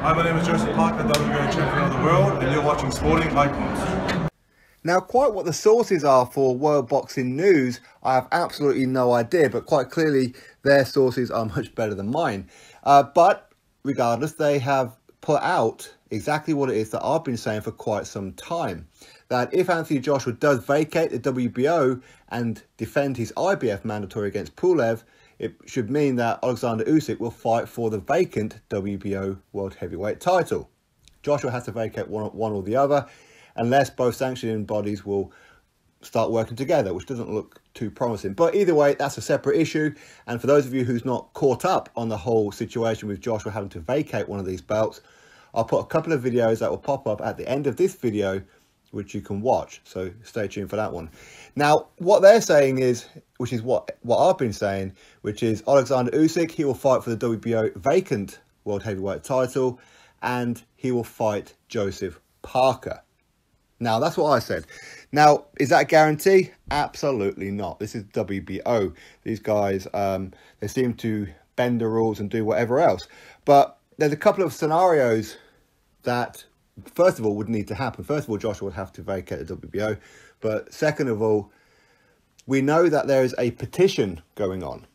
Hi, my name is Joseph Parker, WBO champion of the world, and you're watching Sporting Icons. Now, quite what the sources are for World Boxing News, I have absolutely no idea, but quite clearly their sources are much better than mine. But regardless, they have put out exactly what it is that I've been saying for quite some time. That if Anthony Joshua does vacate the WBO and defend his IBF Mandatory against Pulev, it should mean that Oleksandr Usyk will fight for the vacant WBO World Heavyweight Title. Joshua has to vacate one or the other, unless both sanctioning bodies will start working together, which doesn't look too promising. But either way, that's a separate issue. And for those of you who's not caught up on the whole situation with Joshua having to vacate one of these belts, I'll put a couple of videos that will pop up at the end of this video, which you can watch. So stay tuned for that one. Now, what they're saying is, which is what I've been saying, which is Oleksandr Usyk, he will fight for the WBO vacant World Heavyweight Title, and he will fight Joseph Parker. Now, that's what I said. Now, is that a guarantee? Absolutely not. This is WBO. These guys, they seem to bend the rules and do whatever else. But there's a couple of scenarios that, first of all, would need to happen. First of all, Joshua would have to vacate the WBO. But second of all, we know that there is a petition going on.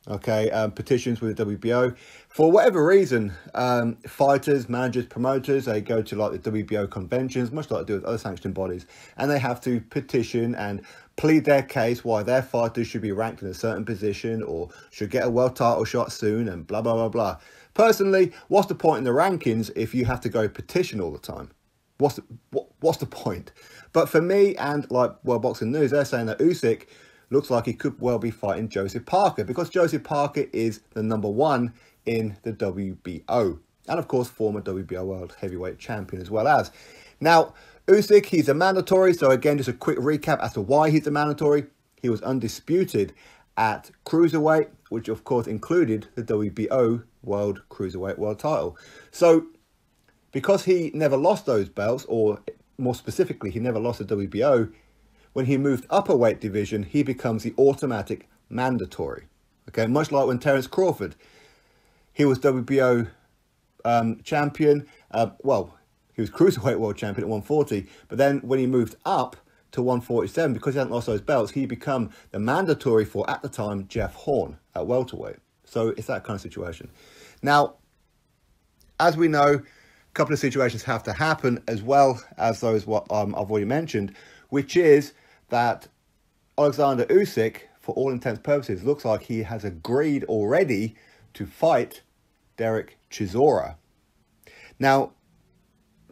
Okay, petitions with the WBO. For whatever reason, fighters, managers, promoters, they go to like the WBO conventions, much like they do with other sanctioning bodies, and they have to petition and plead their case why their fighters should be ranked in a certain position or should get a world title shot soon and blah, blah, blah, blah. Personally, what's the point in the rankings if you have to go petition all the time? What's the point? But for me and like World Boxing News, they're saying that Usyk looks like he could well be fighting Joseph Parker because Joseph Parker is the #1 in the WBO. And of course, former WBO World Heavyweight Champion as well as. Now, Usyk, he's a mandatory. So again, just a quick recap as to why he's a mandatory. He was undisputed at Cruiserweight, which of course included the WBO World Cruiserweight World Title. So because he never lost those belts, or more specifically, he never lost the WBO, when he moved up a weight division, he becomes the automatic mandatory. Okay, much like when Terence Crawford, he was WBO champion. Well, he was Cruiserweight World Champion at 140. But then when he moved up to 147, because he hadn't lost those belts, he became the mandatory for, at the time, Jeff Horn at welterweight. So it's that kind of situation. Now, as we know, a couple of situations have to happen as well as those what I've already mentioned, which is that Oleksandr Usyk, for all intents and purposes, looks like he has agreed already to fight Derek Chisora. Now,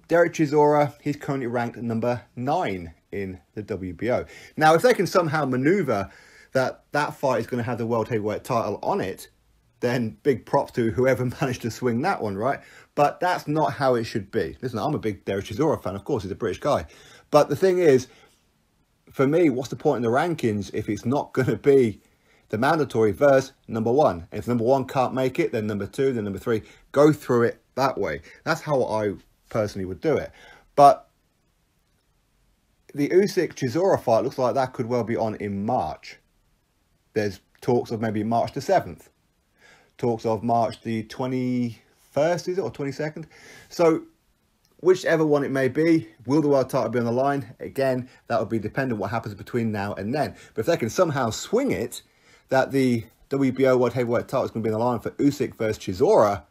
Derek Chisora, he's currently ranked #9 in the WBO. Now, if they can somehow maneuver that fight is going to have the World Heavyweight Title on it, then big props to whoever managed to swing that one, right? But that's not how it should be. Listen, I'm a big Derek Chisora fan, of course, he's a British guy. But the thing is, for me, what's the point in the rankings if it's not going to be the mandatory versus #1? And if #1 can't make it, then #2, then #3. Go through it that way. That's how I personally would do it. But the Usyk-Chisora fight looks like that could well be on in March. There's talks of maybe March the 7th. Talks of March the 21st, is it, or 22nd? So whichever one it may be, will the world title be on the line? Again, that would be dependent on what happens between now and then. But if they can somehow swing it, that the WBO World Heavyweight title is going to be on the line for Usyk versus Chisora,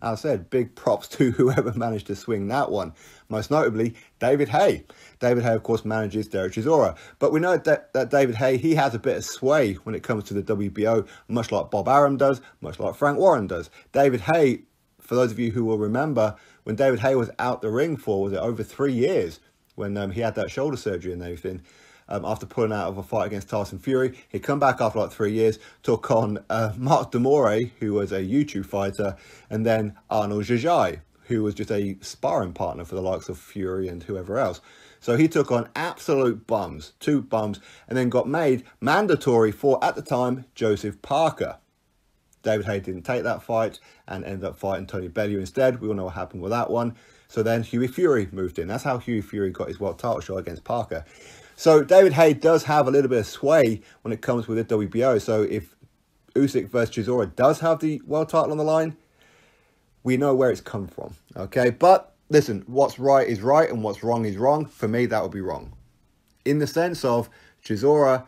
as I said, big props to whoever managed to swing that one. Most notably, David Haye. David Haye, of course, manages Derek Chisora. But we know that David Haye, he has a bit of sway when it comes to the WBO, much like Bob Arum does, much like Frank Warren does. David Haye, for those of you who will remember, when David Haye was out the ring for, was it over 3 years, when he had that shoulder surgery and everything, after pulling out of a fight against Tyson Fury. He'd come back after like 3 years, took on Mark Demore, who was a YouTube fighter, and then Arnold Jajai, who was just a sparring partner for the likes of Fury and whoever else. So he took on absolute bums, 2 bums, and then got made mandatory for, at the time, Joseph Parker. David Haye didn't take that fight and ended up fighting Tony Bellew instead. We all know what happened with that one. So then Hughie Fury moved in. That's how Hughie Fury got his world title shot against Parker. So David Haye does have a little bit of sway when it comes with the WBO. So if Usyk versus Chisora does have the world title on the line, we know where it's come from, okay? But listen, what's right is right and what's wrong is wrong. For me, that would be wrong. In the sense of Chisora,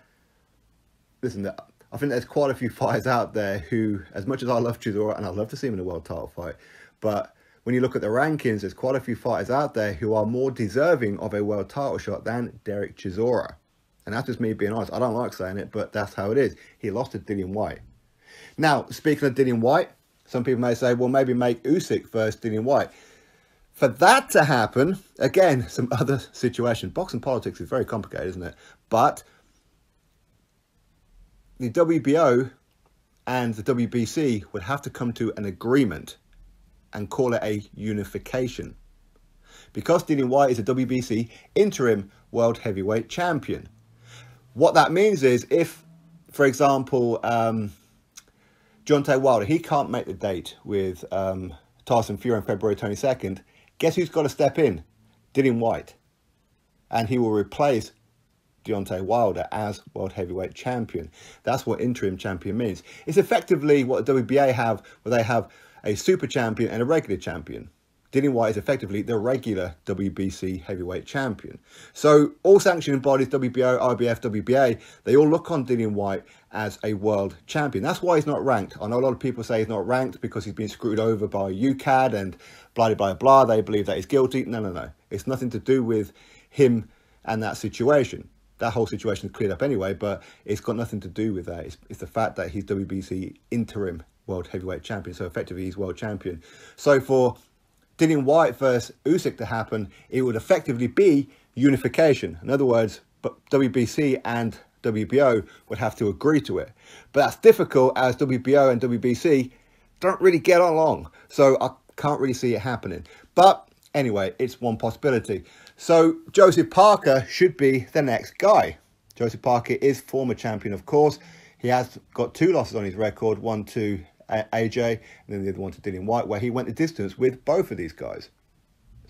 listen, I think there's quite a few fighters out there who, as much as I love Chisora, and I'd love to see him in a world title fight, but when you look at the rankings, there's quite a few fighters out there who are more deserving of a world title shot than Derek Chisora. And that's just me being honest. I don't like saying it, but that's how it is. He lost to Dillian Whyte. Now, speaking of Dillian Whyte, some people may say, well, maybe make Usyk versus Dillian Whyte. For that to happen, again, some other situation. Boxing politics is very complicated, isn't it? But the WBO and the WBC would have to come to an agreement and call it a unification. Because Dillian Whyte is a WBC interim world heavyweight champion. What that means is if, for example, Deontay Wilder, he can't make the date with Tyson Fury on February 22nd, guess who's got to step in? Dillian Whyte. And he will replace Deontay Wilder as world heavyweight champion. That's what interim champion means. It's effectively what the WBA have, where they have a super champion and a regular champion. Dillian Whyte is effectively the regular WBC heavyweight champion. So all sanctioning bodies, WBO, IBF, WBA, they all look on Dillian Whyte as a world champion. That's why he's not ranked. I know a lot of people say he's not ranked because he's been screwed over by UCAD and blah, blah, blah. They believe that he's guilty. No, no, no. It's nothing to do with him and that situation. That whole situation is cleared up anyway, but it's got nothing to do with that. It's the fact that he's WBC interim world heavyweight champion. So effectively, he's world champion. So for Dillian Whyte versus Usyk to happen, it would effectively be unification. In other words, WBC and WBO would have to agree to it. But that's difficult as WBO and WBC don't really get along. So I can't really see it happening. But anyway, it's one possibility. So Joseph Parker should be the next guy. Joseph Parker is former champion, of course. He has got 2 losses on his record, one to AJ, and then the other one to Dillian Whyte, where he went the distance with both of these guys.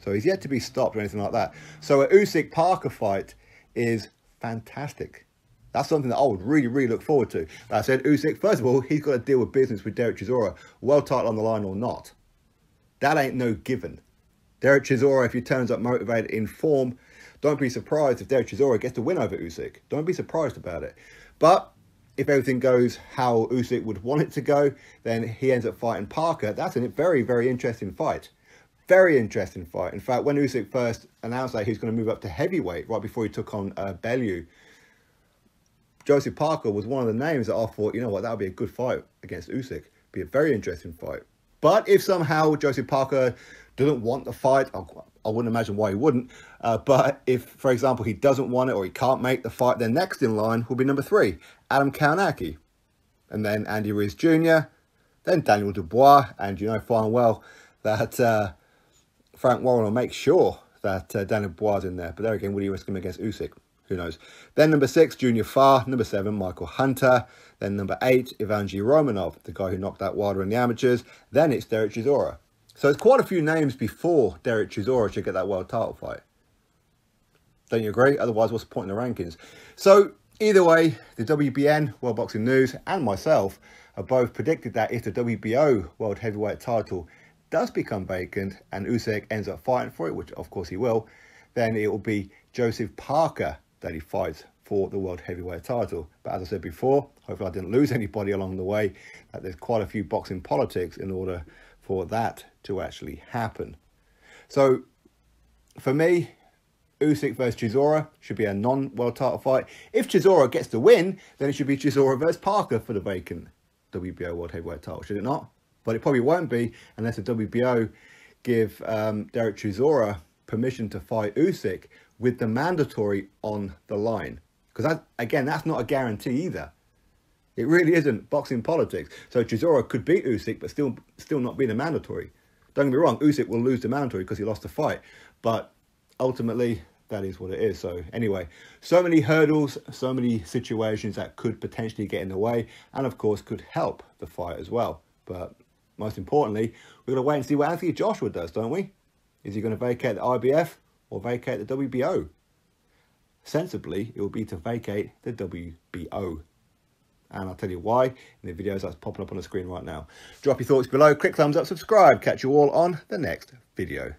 So he's yet to be stopped or anything like that. So an Usyk-Parker fight is fantastic. That's something that I would really, really look forward to. Like I said, Usyk, first of all, he's got to deal with business with Derek Chisora, world title on the line or not. That ain't no given. Derek Chisora, if he turns up motivated in form, don't be surprised if Derek Chisora gets the win over Usyk. Don't be surprised about it. But if everything goes how Usyk would want it to go, then he ends up fighting Parker. That's a very, very interesting fight. Very interesting fight. In fact, when Usyk first announced that he was going to move up to heavyweight right before he took on Bellew, Joseph Parker was one of the names that I thought, you know what, that would be a good fight against Usyk. Be a very interesting fight. But if somehow Joseph Parker doesn't want the fight, I wouldn't imagine why he wouldn't. But if, for example, he doesn't want it or he can't make the fight, then next in line will be number 3, Adam Kownacki. And then Andy Ruiz Jr., then Daniel Dubois. And you know fine well that Frank Warren will make sure that Daniel Dubois is in there. But there again, would he risk him against Usyk? Who knows? Then number 6, Junior Farr. Number 7, Michael Hunter. Then number 8, Evangelos Romanov, the guy who knocked out Wilder in the amateurs. Then it's Derek Chisora. So it's quite a few names before Derek Chisora should get that world title fight. Don't you agree? Otherwise, what's the point in the rankings? So either way, the WBN, World Boxing News, and myself have both predicted that if the WBO World Heavyweight Title does become vacant and Usyk ends up fighting for it, which of course he will, then it will be Joseph Parker that he fights for the World Heavyweight Title. But as I said before, hopefully I didn't lose anybody along the way, that there's quite a few boxing politics in order for that to actually happen. So for me, Usyk versus Chisora should be a non-world title fight. If Chisora gets the win, then it should be Chisora versus Parker for the vacant WBO World Heavyweight Title, should it not? But it probably won't be unless the WBO give Derek Chisora permission to fight Usyk with the mandatory on the line. Because again, that's not a guarantee either. It really isn't boxing politics. So Chisora could beat Usyk, but still not be the mandatory. Don't get me wrong, Usyk will lose the mandatory because he lost the fight. But ultimately, that is what it is. So anyway, so many hurdles, so many situations that could potentially get in the way. And of course, could help the fight as well. But most importantly, we're going to wait and see what Anthony Joshua does, don't we? Is he going to vacate the IBF or vacate the WBO? Sensibly, it will be to vacate the WBO. and I'll tell you why in the videos that's popping up on the screen right now. Drop your thoughts below, click thumbs up, subscribe. Catch you all on the next video.